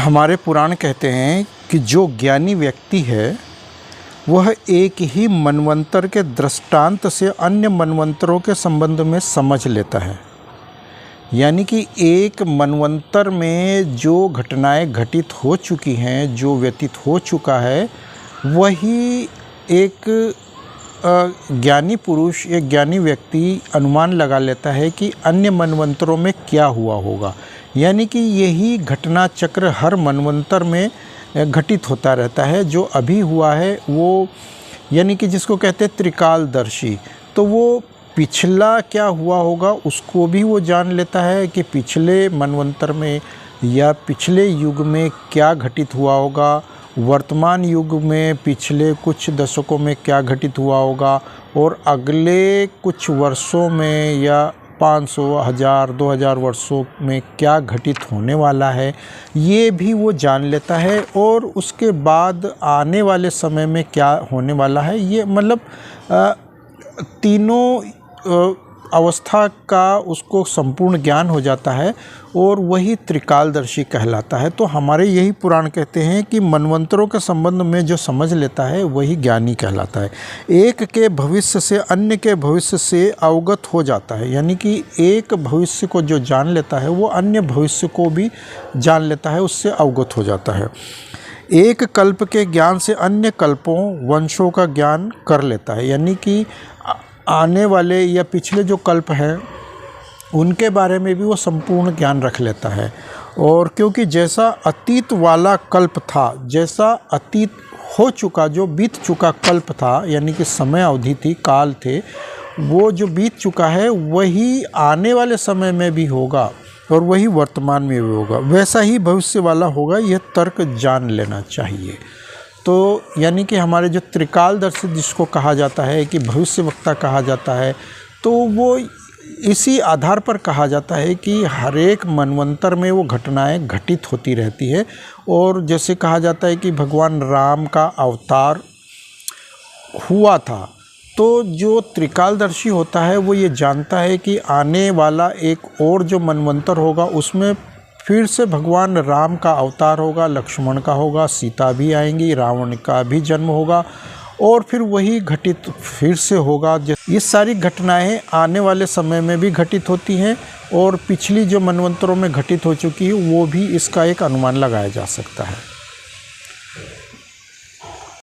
हमारे पुराण कहते हैं कि जो ज्ञानी व्यक्ति है वह एक ही मनवंतर के दृष्टांत से अन्य मनवंतरों के संबंध में समझ लेता है। यानी कि एक मनवंतर में जो घटनाएं घटित हो चुकी हैं, जो व्यतीत हो चुका है, वही एक ज्ञानी पुरुष, एक ज्ञानी व्यक्ति अनुमान लगा लेता है कि अन्य मनवंतरों में क्या हुआ होगा। यानी कि यही घटना चक्र हर मनवंतर में घटित होता रहता है। जो अभी हुआ है वो, यानी कि जिसको कहते हैं त्रिकालदर्शी, तो वो पिछला क्या हुआ होगा उसको भी वो जान लेता है कि पिछले मनवंतर में या पिछले युग में क्या घटित हुआ होगा, वर्तमान युग में पिछले कुछ दशकों में क्या घटित हुआ होगा, और अगले कुछ वर्षों में या 500, 1000, 2000 वर्षों में क्या घटित होने वाला है, ये भी वो जान लेता है। और उसके बाद आने वाले समय में क्या होने वाला है, ये मतलब तीनों अवस्था का उसको संपूर्ण ज्ञान हो जाता है, और वही त्रिकालदर्शी कहलाता है। तो हमारे यही पुराण कहते हैं कि मनवंतरों के संबंध में जो समझ लेता है वही ज्ञानी कहलाता है। एक के भविष्य से अन्य के भविष्य से अवगत हो जाता है। यानी कि एक भविष्य को जो जान लेता है वो अन्य भविष्य को भी जान लेता है, उससे अवगत हो जाता है। एक कल्प के ज्ञान से अन्य कल्पों, वंशों का ज्ञान कर लेता है। यानी कि आने वाले या पिछले जो कल्प हैं उनके बारे में भी वो संपूर्ण ज्ञान रख लेता है। और क्योंकि जैसा अतीत वाला कल्प था, जैसा अतीत हो चुका, जो बीत चुका कल्प था, यानी कि समय अवधि थी, काल थे, वो जो बीत चुका है वही आने वाले समय में भी होगा और वही वर्तमान में भी होगा। वैसा ही भविष्य वाला होगा, यह तर्क जान लेना चाहिए। तो यानी कि हमारे जो त्रिकालदर्शी जिसको कहा जाता है, कि भविष्यवक्ता कहा जाता है, तो वो इसी आधार पर कहा जाता है कि हर एक मनवंतर में वो घटनाएं घटित होती रहती है। और जैसे कहा जाता है कि भगवान राम का अवतार हुआ था, तो जो त्रिकालदर्शी होता है वो ये जानता है कि आने वाला एक और जो मनवंतर होगा उसमें फिर से भगवान राम का अवतार होगा, लक्ष्मण का होगा, सीता भी आएंगी, रावण का भी जन्म होगा, और फिर वही घटित फिर से होगा। ये सारी घटनाएं आने वाले समय में भी घटित होती हैं, और पिछली जो मनवंतरों में घटित हो चुकी है वो भी इसका एक अनुमान लगाया जा सकता है।